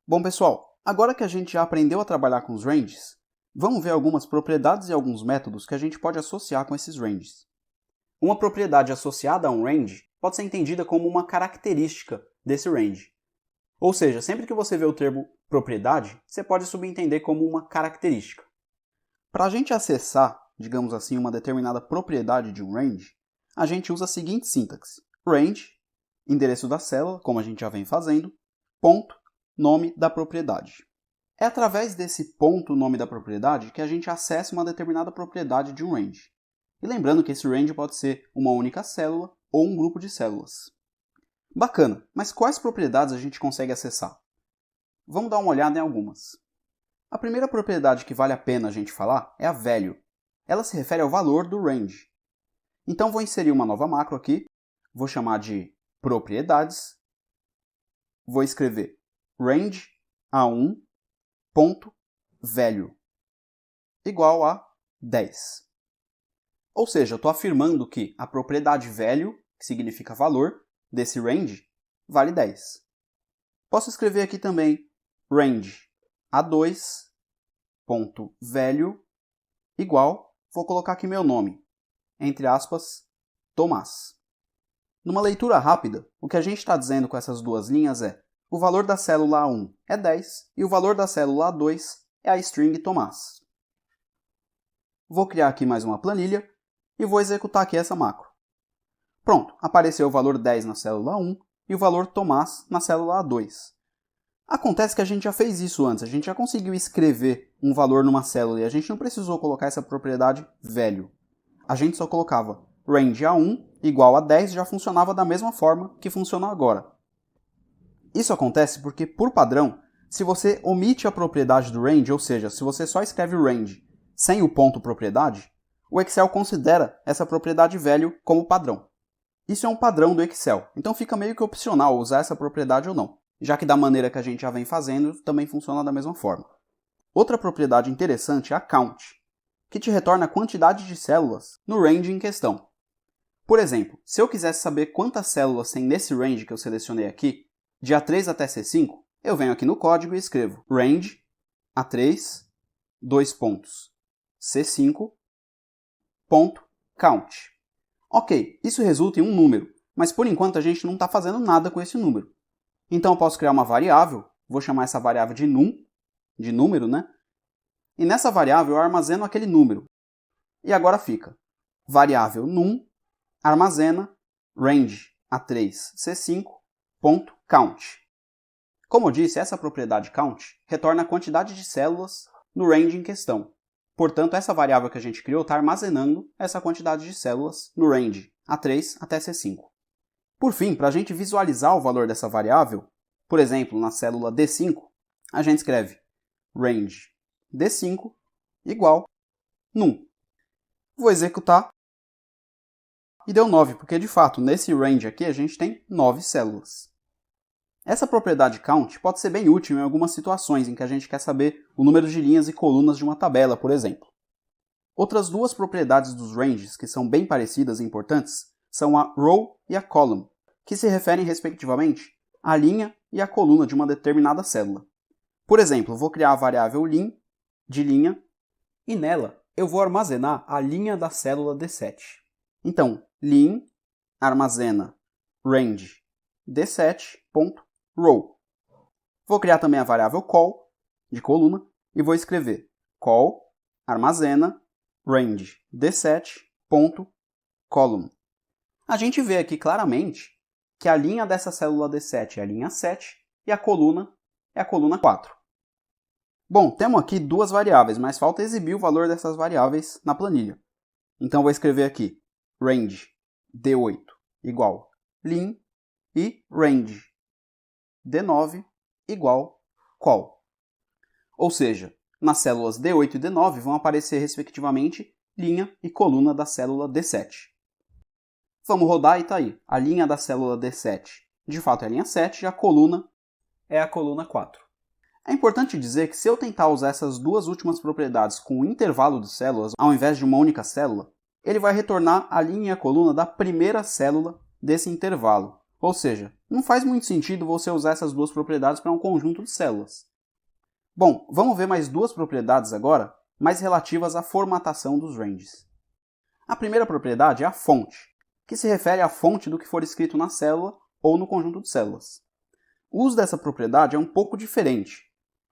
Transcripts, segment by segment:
Bom, pessoal, agora que a gente já aprendeu a trabalhar com os ranges, vamos ver algumas propriedades e alguns métodos que a gente pode associar com esses ranges. Uma propriedade associada a um range pode ser entendida como uma característica desse range. Ou seja, sempre que você vê o termo propriedade, você pode subentender como uma característica. Para a gente acessar, digamos assim, uma determinada propriedade de um range, a gente usa a seguinte sintaxe: range, endereço da célula, como a gente já vem fazendo, ponto, nome da propriedade. É através desse ponto, nome da propriedade, que a gente acessa uma determinada propriedade de um range. E lembrando que esse range pode ser uma única célula ou um grupo de células. Bacana, mas quais propriedades a gente consegue acessar? Vamos dar uma olhada em algumas. A primeira propriedade que vale a pena a gente falar é a value. Ela se refere ao valor do range. Então vou inserir uma nova macro aqui, vou chamar de propriedades, vou escrever range a1.value igual a 10. Ou seja, eu estou afirmando que a propriedade value, que significa valor, desse range, vale 10. Posso escrever aqui também range a2.value igual, vou colocar aqui meu nome, entre aspas, Tomás. Numa leitura rápida, o que a gente está dizendo com essas duas linhas é o valor da célula A1 é 10 e o valor da célula A2 é a string Tomás. Vou criar aqui mais uma planilha e vou executar aqui essa macro. Pronto, apareceu o valor 10 na célula 1 e o valor Tomás na célula A2. Acontece que a gente já fez isso antes, a gente já conseguiu escrever um valor numa célula e a gente não precisou colocar essa propriedade value. A gente só colocava range A1 igual a 10 já funcionava da mesma forma que funciona agora. Isso acontece porque, por padrão, se você omite a propriedade do range, ou seja, se você só escreve range sem o ponto propriedade, o Excel considera essa propriedade value como padrão. Isso é um padrão do Excel, então fica meio que opcional usar essa propriedade ou não, já que da maneira que a gente já vem fazendo, também funciona da mesma forma. Outra propriedade interessante é a count, que te retorna a quantidade de células no range em questão. Por exemplo, se eu quisesse saber quantas células tem nesse range que eu selecionei aqui, de A3 até C5, eu venho aqui no código e escrevo range A3, C5, count. Ok, isso resulta em um número, mas por enquanto a gente não está fazendo nada com esse número. Então eu posso criar uma variável, vou chamar essa variável de num, de número, né? E nessa variável eu armazeno aquele número. E agora fica variável num armazena range A3, C5, count. Como eu disse, essa propriedade count retorna a quantidade de células no range em questão. Portanto, essa variável que a gente criou está armazenando essa quantidade de células no range A3 até C5. Por fim, para a gente visualizar o valor dessa variável, por exemplo, na célula D5, a gente escreve range D5 igual num. Vou executar e deu 9, porque de fato, nesse range aqui a gente tem 9 células. Essa propriedade count pode ser bem útil em algumas situações em que a gente quer saber o número de linhas e colunas de uma tabela, por exemplo. Outras duas propriedades dos ranges que são bem parecidas e importantes são a row e a column, que se referem respectivamente à linha e à coluna de uma determinada célula. Por exemplo, vou criar a variável lim de linha e nela eu vou armazenar a linha da célula D7. Então, lim armazena range D7.row. Vou criar também a variável col, de coluna, e vou escrever col armazena range D7.column. A gente vê aqui claramente que a linha dessa célula D7 é a linha 7 e a coluna é a coluna 4. Bom, temos aqui duas variáveis, mas falta exibir o valor dessas variáveis na planilha. Então vou escrever aqui range D8 igual lim e range D9 igual col. Ou seja, nas células D8 e D9 vão aparecer respectivamente linha e coluna da célula D7. Vamos rodar e está aí. A linha da célula D7 de fato é a linha 7 e a coluna é a coluna 4. É importante dizer que se eu tentar usar essas duas últimas propriedades com um intervalo de células ao invés de uma única célula, ele vai retornar a linha e a coluna da primeira célula desse intervalo. Ou seja, não faz muito sentido você usar essas duas propriedades para um conjunto de células. Bom, vamos ver mais duas propriedades agora, mais relativas à formatação dos ranges. A primeira propriedade é a fonte, que se refere à fonte do que for escrito na célula ou no conjunto de células. O uso dessa propriedade é um pouco diferente,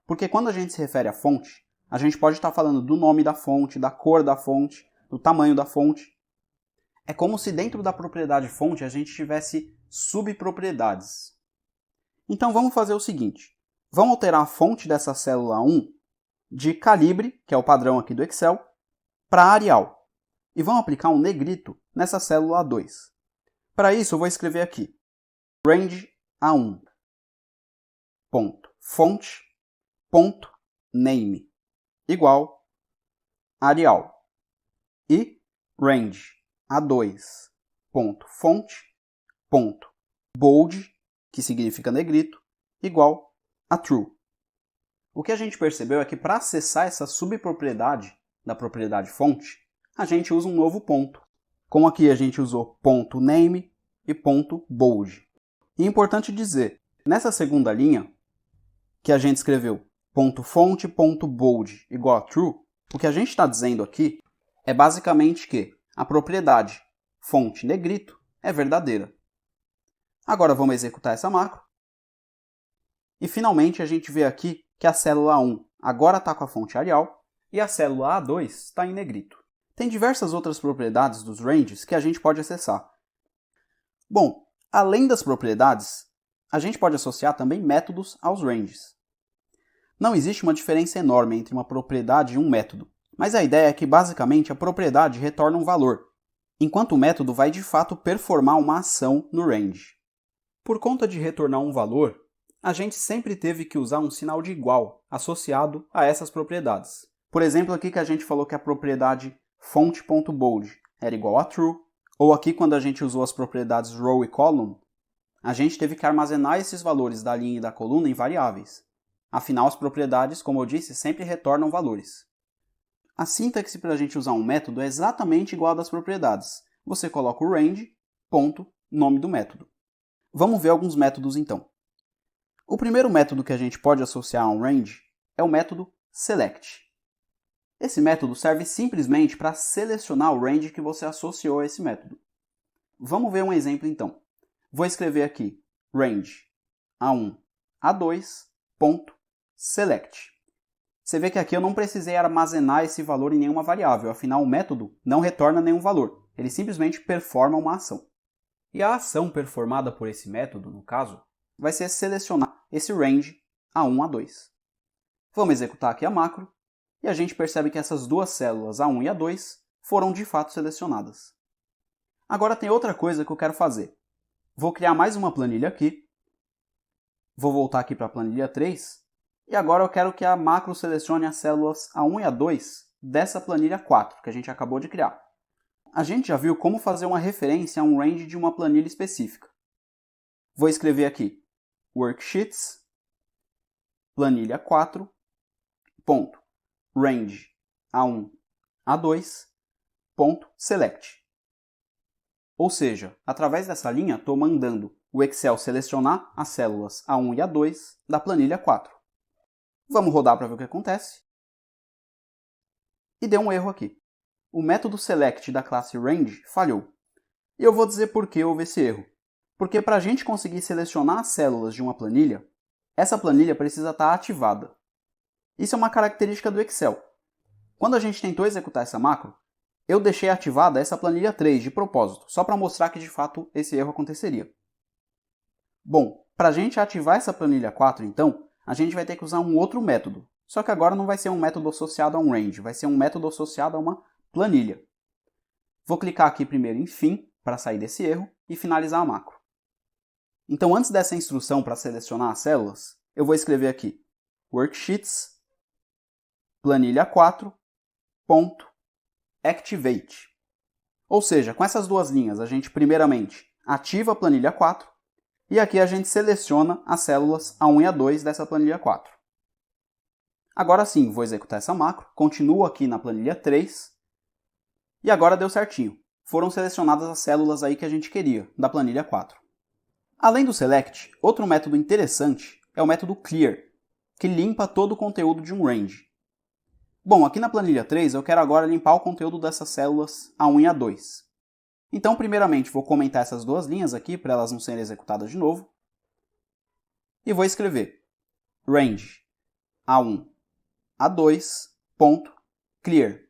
porque quando a gente se refere à fonte, a gente pode estar falando do nome da fonte, da cor da fonte, do tamanho da fonte. É como se dentro da propriedade fonte a gente tivesse subpropriedades. Então vamos fazer o seguinte. Vamos alterar a fonte dessa célula 1 de calibre, que é o padrão aqui do Excel, para Arial. E vamos aplicar um negrito nessa célula A2. Para isso, eu vou escrever aqui range A1, ponto, fonte, ponto, name, igual Arial. E range A2, ponto, fonte, ponto, bold, que significa negrito, igual a true. O que a gente percebeu é que para acessar essa subpropriedade da propriedade fonte, a gente usa um novo ponto. Como aqui a gente usou ponto name e ponto bold. E é importante dizer, nessa segunda linha, que a gente escreveu ponto fonte, ponto bold igual a true, o que a gente está dizendo aqui é basicamente que a propriedade fonte negrito é verdadeira. Agora vamos executar essa macro. E finalmente a gente vê aqui que a célula 1 agora está com a fonte Arial e a célula A2 está em negrito. Tem diversas outras propriedades dos ranges que a gente pode acessar. Bom, além das propriedades, a gente pode associar também métodos aos ranges. Não existe uma diferença enorme entre uma propriedade e um método, mas a ideia é que basicamente a propriedade retorna um valor, enquanto o método vai de fato performar uma ação no range. Por conta de retornar um valor, a gente sempre teve que usar um sinal de igual associado a essas propriedades. Por exemplo, aqui que a gente falou que a propriedade fonte.bold era igual a true, ou aqui quando a gente usou as propriedades row e column, a gente teve que armazenar esses valores da linha e da coluna em variáveis. Afinal, as propriedades, como eu disse, sempre retornam valores. A sintaxe para a gente usar um método é exatamente igual à das propriedades. Você coloca o range, ponto, nome do método. Vamos ver alguns métodos então. O primeiro método que a gente pode associar a um range é o método select. Esse método serve simplesmente para selecionar o range que você associou a esse método. Vamos ver um exemplo então. Vou escrever aqui range A1, A2, ponto, select. Você vê que aqui eu não precisei armazenar esse valor em nenhuma variável, afinal o método não retorna nenhum valor, ele simplesmente performa uma ação. E a ação performada por esse método, no caso, vai ser selecionar esse range A1, A2. Vamos executar aqui a macro, e a gente percebe que essas duas células A1 e A2 foram de fato selecionadas. Agora tem outra coisa que eu quero fazer. Vou criar mais uma planilha aqui, vou voltar aqui para a planilha 3, e agora eu quero que a macro selecione as células A1 e A2 dessa planilha 4, que a gente acabou de criar. A gente já viu como fazer uma referência a um range de uma planilha específica. Vou escrever aqui worksheets, planilha 4, ponto, range A1, A2, ponto, select. Ou seja, através dessa linha estou mandando o Excel selecionar as células A1 e A2 da planilha 4. Vamos rodar para ver o que acontece. E deu um erro aqui. O método select da classe range falhou. E eu vou dizer por que houve esse erro. Porque para a gente conseguir selecionar as células de uma planilha, essa planilha precisa estar ativada. Isso é uma característica do Excel. Quando a gente tentou executar essa macro, eu deixei ativada essa planilha 3 de propósito, só para mostrar que de fato esse erro aconteceria. Bom, para a gente ativar essa planilha 4, então, a gente vai ter que usar um outro método. Só que agora não vai ser um método associado a um range, vai ser um método associado a uma planilha. Vou clicar aqui primeiro em fim, para sair desse erro, e finalizar a macro. Então, antes dessa instrução para selecionar as células, eu vou escrever aqui worksheets, planilha 4, ponto, activate. Ou seja, com essas duas linhas, a gente primeiramente ativa a planilha 4 e aqui a gente seleciona as células A1 e A2 dessa planilha 4. Agora sim, vou executar essa macro, continuo aqui na planilha 3 e agora deu certinho. Foram selecionadas as células aí que a gente queria, da planilha 4. Além do select, outro método interessante é o método clear, que limpa todo o conteúdo de um range. Bom, aqui na planilha 3 eu quero agora limpar o conteúdo dessas células A1 e A2. Então, primeiramente, vou comentar essas duas linhas aqui para elas não serem executadas de novo. E vou escrever range A1, A2, ponto, clear.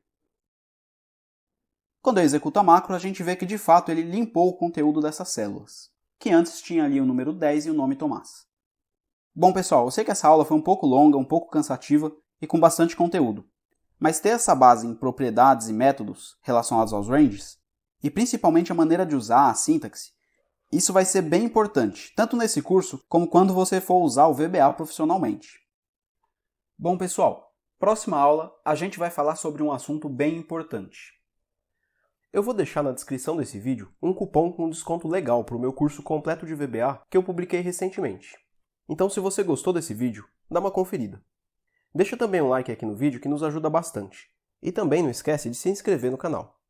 Quando eu executo a macro, a gente vê que de fato ele limpou o conteúdo dessas células, que antes tinha ali o número 10 e o nome Tomás. Bom, pessoal, eu sei que essa aula foi um pouco longa, um pouco cansativa e com bastante conteúdo. Mas ter essa base em propriedades e métodos relacionados aos ranges, e principalmente a maneira de usar a sintaxe, isso vai ser bem importante, tanto nesse curso como quando você for usar o VBA profissionalmente. Bom, pessoal, próxima aula a gente vai falar sobre um assunto bem importante. Eu vou deixar na descrição desse vídeo um cupom com desconto legal para o meu curso completo de VBA que eu publiquei recentemente. Então, se você gostou desse vídeo, dá uma conferida. Deixa também um like aqui no vídeo que nos ajuda bastante. E também não esquece de se inscrever no canal.